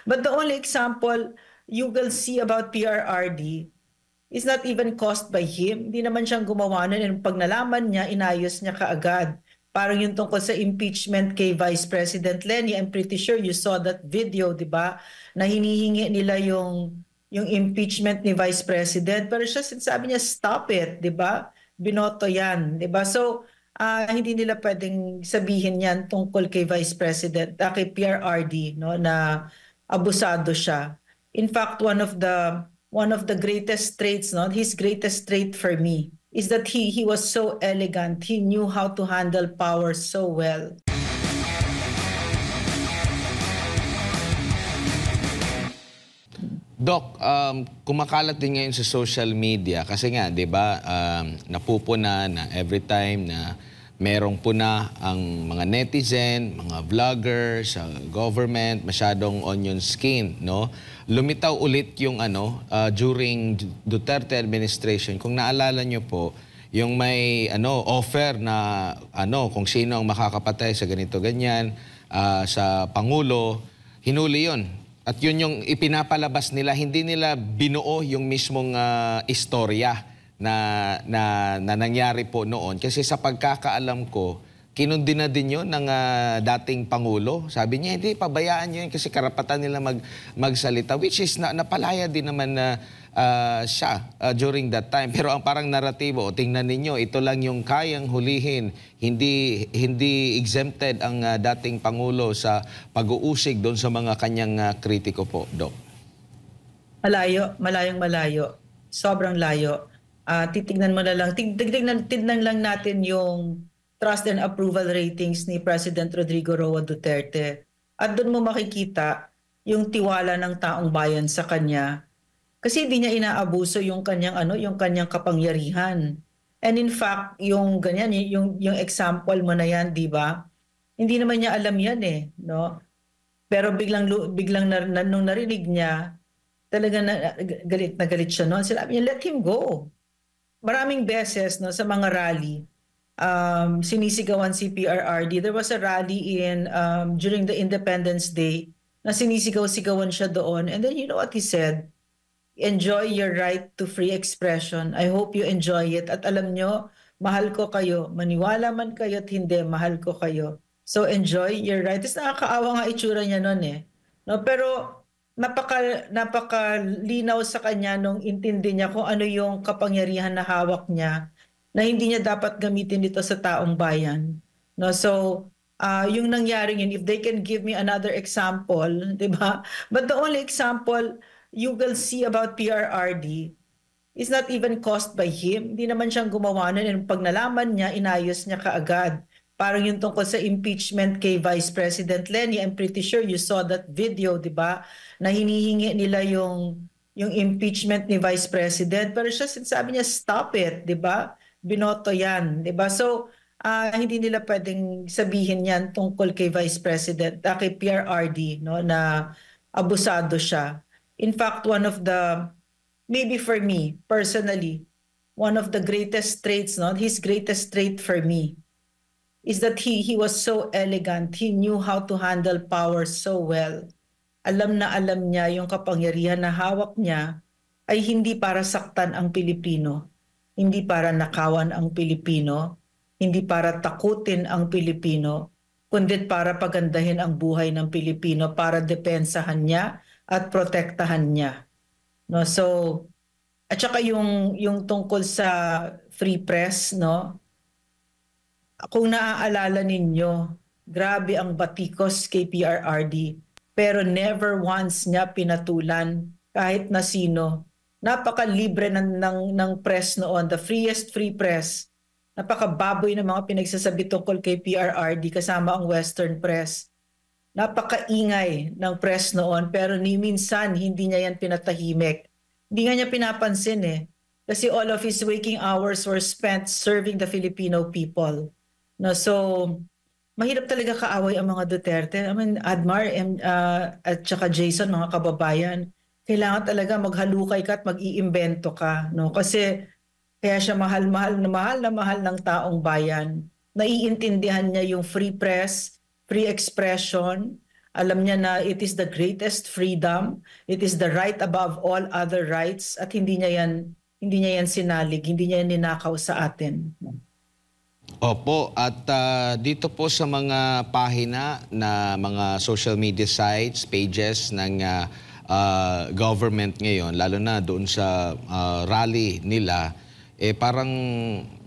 But the only example you will see about PRRD is not even caused by him. Hindi naman siyang gumawa nun. And pag nalaman niya, inayos niya kaagad. Parang yung tungkol sa impeachment kay Vice President Lenny, I'm pretty sure you saw that video, di ba? Na hinihingi nila yung impeachment ni Vice President. Pero siya, sabi niya, stop it, di ba? Binoto yan, di ba? So, hindi nila pwedeng sabihin yan tungkol kay Vice President, kay PRRD, no, na abusado siya. In fact, one of the greatest traits, no, his greatest trait for me is that he was so elegant. He knew how to handle power so well. Doc, kumakalat din ngayon sa social media kasi nga, 'di ba, napupuna na every time na merong puna ang mga netizen, mga vlogger sa government, masyadong onion skin, no? Lumitaw ulit yung during Duterte administration. Kung naalala nyo po, yung may offer na kung sino ang makakapatay sa ganito ganyan sa pangulo, hinuli 'yon. At yun yung ipinapalabas nila, hindi nila binuo yung mismong istorya na nangyari po noon. Kasi sa pagkakaalam ko, kinundi na din yun ng dating Pangulo. Sabi niya, hindi, pabayaan niyo yun kasi karapatan nila magsalita. Which is, napalaya din naman na siya during that time. Pero ang parang naratibo, tingnan ninyo, ito lang yung kayang hulihin. Hindi exempted ang dating Pangulo sa pag-uusig doon sa mga kanyang kritiko po, Doc. Malayo, malayong malayo. Sobrang layo. Titignan mo na lang, tignan lang natin yung trust and approval ratings ni President Rodrigo Roa Duterte. At doon mo makikita yung tiwala ng taong bayan sa kanya. Kasi hindi niya inaabuso yung kanyang kapangyarihan. And in fact, yung ganyan, yung example mo na yan, di ba? Hindi naman niya alam yan no? Pero biglang nung narinig niya, talaga galit na galit siya noon. Sinabi niya, let him go. Maraming beses no, sa mga rally, sinisigawan si PRRD. There was a rally during the Independence Day na sinisigaw-sigawan siya doon. And then you know what he said? Enjoy your right to free expression. I hope you enjoy it. At alam nyo, mahal ko kayo. Maniwala man kayo at hindi, mahal ko kayo. So enjoy your right. Tapos nakakaawa nga itsura niya noon No, pero napakalinaw sa kanya nung intindi niya kung ano yung kapangyarihan na hawak niya na hindi niya dapat gamitin dito sa taong bayan. No, so yung nangyari yun, if they can give me another example, di ba? But the only example you will see about PRRD is not even caused by him. Hindi naman siyang gumawa nun. And pag nalaman niya, inayos niya kaagad. Parang yung tungkol sa impeachment kay Vice President Lenny, I'm pretty sure you saw that video, di ba? Na hinihingi nila yung impeachment ni Vice President. Pero siya, sabi niya, stop it, di ba? Binoto yan, di ba? So, hindi nila pwedeng sabihin yan tungkol kay Vice President, kay PRRD, no, na abusado siya. In fact, maybe for me, personally, one of the greatest traits, no, his greatest trait for me, is that he was so elegant. He knew how to handle power so well. Alam na alam niya yung kapangyarihan na hawak niya ay hindi para saktan ang Pilipino, hindi para nakawan ang Pilipino, hindi para takutin ang Pilipino, kundi para pagandahin ang buhay ng Pilipino, para depensahan niya at protektahan niya. No, so at saka yung tungkol sa free press, no? Kung naaalala ninyo, grabe ang batikos kay PRRD, pero never once niya pinatulan kahit na sino. Napakalibre ng press noon, the freest free press. Napakababoy ng mga pinagsasabi tungkol kay PRRD kasama ang Western press. Napakaingay ng press noon, pero ni minsan hindi niya yan pinatahimik. Hindi nga niya pinapansin kasi all of his waking hours were spent serving the Filipino people. No, so mahirap talaga kaaway ang mga Duterte. I mean, Admar at saka Jason, mga kababayan, kailangan talaga maghalukay ka at mag-iimbento ka, no? Kasi kaya siya mahal ng taong bayan. Naiintindihan niya yung free press, free expression, Alam niya na it is the greatest freedom, it is the right above all other rights, at hindi niya yan sinalig, hindi niya yan ninakaw sa atin. Opo, at dito po sa mga pahina na mga social media sites, pages ng government ngayon, lalo na doon sa rally nila, parang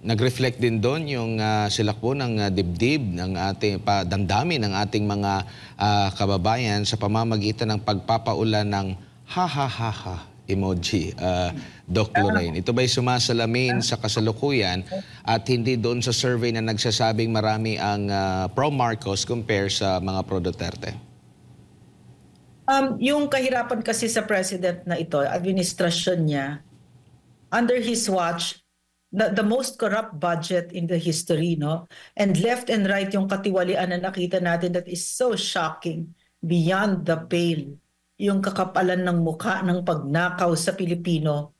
nag-reflect din doon yung sila po ng dibdib ng ating damdamin ng ating mga kababayan sa pamamagitan ng pagpapaulan ng ha ha ha ha emoji, Doc Lorraine. Ito ba'y sumasalamin sa kasalukuyan at hindi doon sa survey na nagsasabing marami ang pro-Marcos compare sa mga pro-Duterte? Yung kahirapan kasi sa president na ito, administrasyon niya, under his watch, the most corrupt budget in the history, no? And left and right yung katiwalian na nakita natin that is so shocking, beyond the pale. Yung kakapalan ng mukha ng pagnakaw sa Pilipino.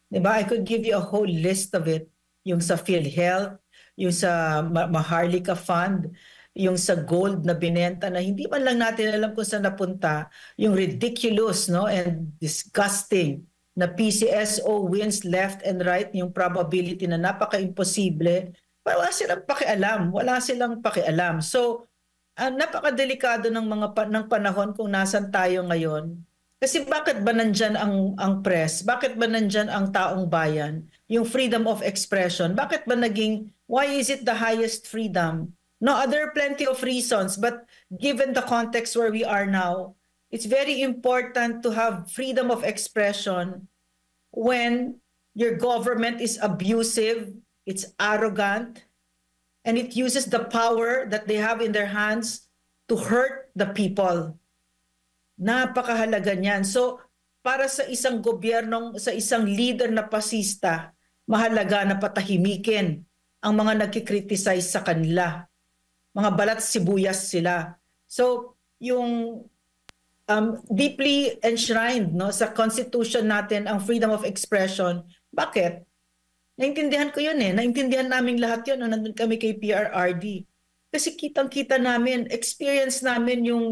Diba? I could give you a whole list of it. Yung sa PhilHealth, yung sa Maharlika Fund, yung sa gold na binenta na hindi man lang natin alam kung saan napunta, yung ridiculous, no, and disgusting na PCSO wins left and right, yung probability na napaka-imposible, wala silang pakialam. Wala silang pakialam. So, napakadelikado ng panahon kung nasan tayo ngayon. Kasi bakit ba nandyan ang press? Bakit ba nandyan ang taong bayan? Yung freedom of expression. Bakit ba why is it the highest freedom? No, there are plenty of reasons, but given the context where we are now, it's very important to have freedom of expression when your government is abusive, it's arrogant, and it uses the power that they have in their hands to hurt the people. Napakahalaga niyan. So, para sa isang sa isang leader na pasista, mahalaga na patahimikin ang mga nagkikriticize sa kanila. Mga balat sibuyas sila. So, yung deeply enshrined, no, sa Constitution natin ang freedom of expression. Bakit? Naintindihan ko yun eh. Naintindihan namin lahat yun nung nandun kami kay PRRD. Kasi kitang-kita namin, experience namin yung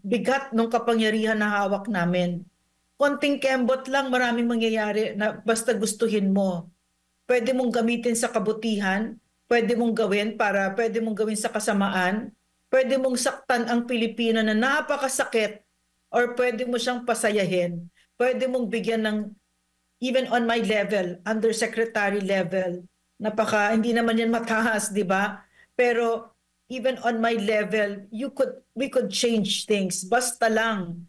bigat ng kapangyarihan na hawak namin. Konting kembot lang, maraming mangyayari na basta gustuhin mo. Pwede mong gamitin sa kabutihan, pwede mong gawin sa kasamaan, pwede mong saktan ang Pilipino na napakasakit, or pwede mo siyang pasayahin, pwede mong bigyan ng even on my level, undersecretary level, hindi naman yan mataas, di ba? Pero even on my level, we could change things. Basta lang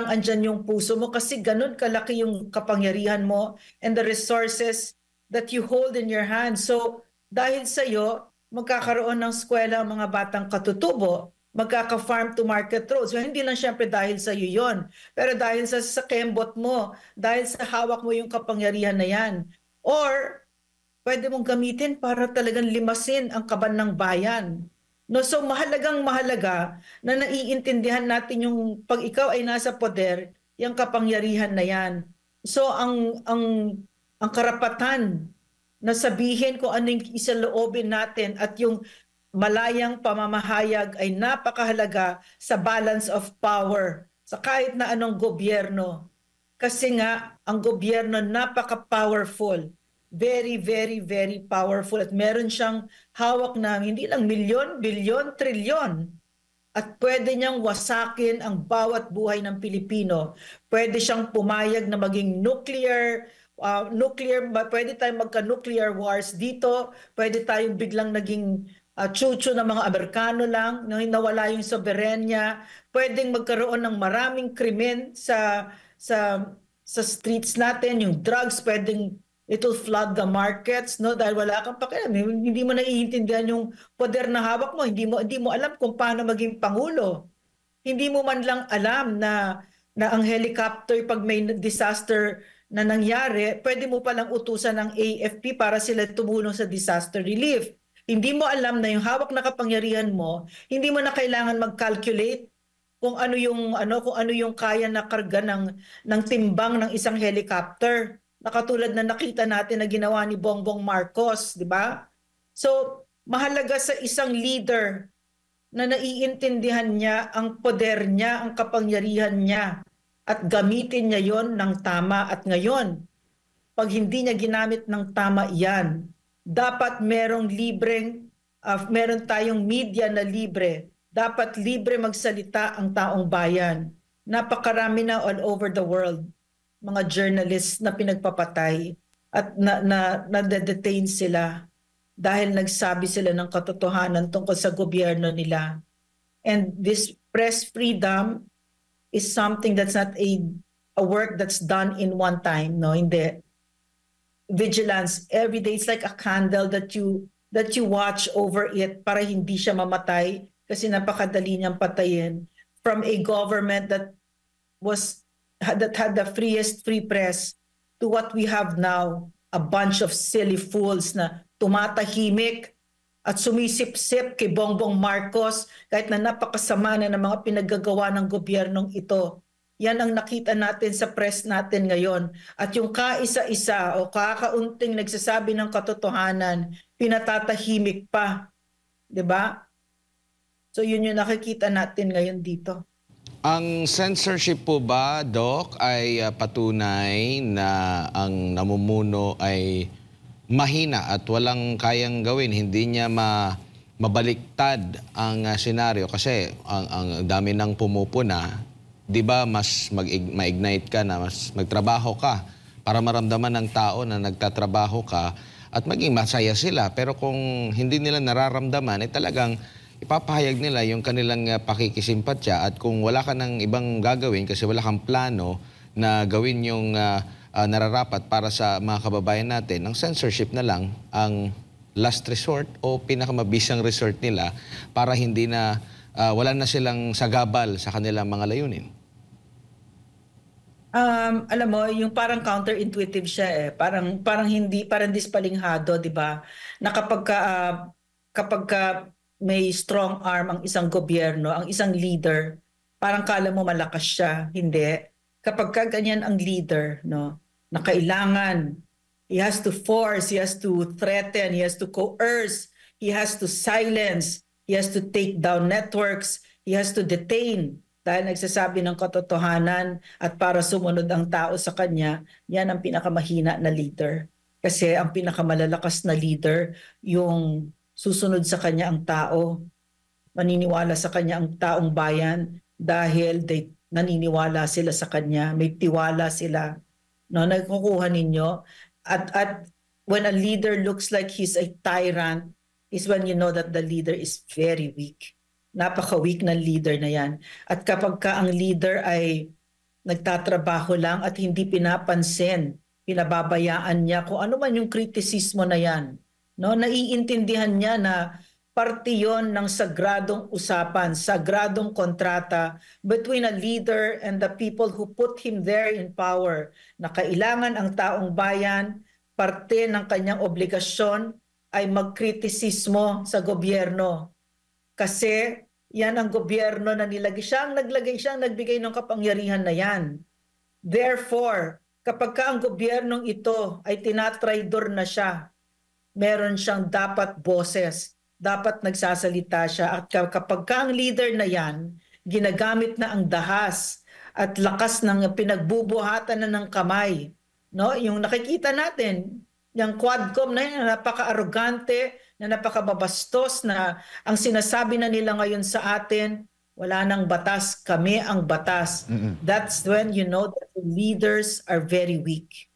andyan yung puso mo kasi ganun kalaki yung kapangyarihan mo and the resources that you hold in your hands. So dahil sa'yo, magkakaroon ng eskwela ang mga batang katutubo, magkaka-farm to market roads. So, hindi lang siyempre dahil sa iyo yon, pero dahil sa kembot mo, dahil sa hawak mo yung kapangyarihan na yan. Or, pwede mong gamitin para talagang limasin ang kaban ng bayan. No, so mahalaga na naiintindihan natin yung pag ikaw ay nasa poder, yung kapangyarihan na yan. So ang karapatan na sabihin kung ano yung isaloobin natin at yung malayang pamamahayag ay napakahalaga sa balance of power sa kahit na anong gobyerno. Kasi nga, ang gobyerno napaka-powerful. Very, very, very powerful. At meron siyang hawak na hindi lang milyon, bilyon, trilyon. At pwede niyang wasakin ang bawat buhay ng Pilipino. Pwede siyang pumayag na maging pwede tayong magka-nuclear wars dito. Pwede tayong biglang naging chucho ng mga Amerikano lang, nawala yung soberenya, pwedeng magkaroon ng maraming krimen sa streets natin, yung drugs, it will flood the markets, no, dahil wala kang pakialam, hindi mo naiintindihan yung poder na hawak mo, hindi mo alam kung paano maging pangulo. Hindi mo man lang alam na ang helicopter pag may disaster na nangyari, pwede mo palang utusan ng AFP para sila tumulong sa disaster relief. Hindi mo alam na yung hawak na kapangyarihan mo, hindi mo na kailangan mag-calculate kung ano yung kaya na karga ng timbang ng isang helicopter. Na katulad na nakita natin na ginawa ni Bongbong Marcos, di ba? So, mahalaga sa isang leader na naiintindihan niya ang poder niya, ang kapangyarihan niya at gamitin niya yon ng tama. At ngayon, pag hindi niya ginamit ng tama yan, dapat meron tayong media na libre. Dapat libre magsalita ang taong bayan. Napakarami na all over the world, mga journalists na pinagpapatay at na-detain sila dahil nagsabi sila ng katotohanan tungkol sa gobyerno nila. And this press freedom is something that's not a work that's done in one time, no? Hindi. Vigilance every day. It's like a candle that you watch over it para hindi siya mamatay kasi napakadali niyang patayin from a government that had the freest free press to what we have now, a bunch of silly fools na tumatahimik at sumisip-sip kay Bongbong Marcos kahit na napakasama na ng mga pinaggagawa ng gobyernong ito. Yan ang nakita natin sa press natin ngayon. At yung kaisa-isa o kakaunting nagsasabi ng katotohanan, pinatatahimik pa. 'Di ba? So yun yung nakikita natin ngayon dito. Ang censorship po ba, Doc, ay patunay na ang namumuno ay mahina at walang kayang gawin, hindi niya mabaliktad ang senaryo kasi ang dami nang pumupuna, 'di ba, mas ma-ignite ka na, mas magtrabaho ka para maramdaman ng tao na nagtatrabaho ka at maging masaya sila. Pero kung hindi nila nararamdaman, talagang ipapahayag nila yung kanilang pakikisimpatya at kung wala ka ng ibang gagawin kasi wala kang plano na gawin yung nararapat para sa mga kababayan natin, ang censorship na lang ang last resort o pinakamabisang resort nila para hindi na wala na silang sagabal sa kanilang mga layunin. Alam mo, yung parang counterintuitive siya eh. Parang dispalinghado, 'di ba? Na kapag may strong arm ang isang gobyerno, ang isang leader, parang kala mo malakas siya. Hindi. Kapag ganyan ang leader, no, na kailangan, he has to force, he has to threaten, he has to coerce, he has to silence, he has to take down networks, he has to detain dahil nagsasabi ng katotohanan at para sumunod ang tao sa kanya, yan ang pinakamahina na leader. Kasi ang pinakamalalakas na leader, yung susunod sa kanya ang tao, maniniwala sa kanya ang taong bayan dahil naniniwala sila sa kanya, may tiwala sila. No, nagkukuha ninyo. At when a leader looks like he's a tyrant, is when you know that the leader is very weak. Napaka-weak ng leader na yan. At kapag ka ang leader ay nagtatrabaho lang at hindi pinapansin, pinababayaan niya kung ano man yung kritisismo na yan, no, naiintindihan niya na parte yon ng sagradong usapan, sagradong kontrata between a leader and the people who put him there in power, na kailangan ang taong bayan, parte ng kanyang obligasyon ay magkritisismo sa gobyerno. Kasi yan ang gobyerno na siyang nagbigay ng kapangyarihan na yan. Therefore, kapag ka ang gobyernong ito ay tinatraidor na siya, meron siyang dapat boses, dapat nagsasalita siya. At kapag ka ang leader na yan, ginagamit na ang dahas at lakas ng pinagbubuhatan na ng kamay. No? Yung nakikita natin, yung Quadcom na yan, napaka-arrogante, na napakababastos, na ang sinasabi na nila ngayon sa atin, wala nang batas, kami ang batas. That's when you know that the leaders are very weak.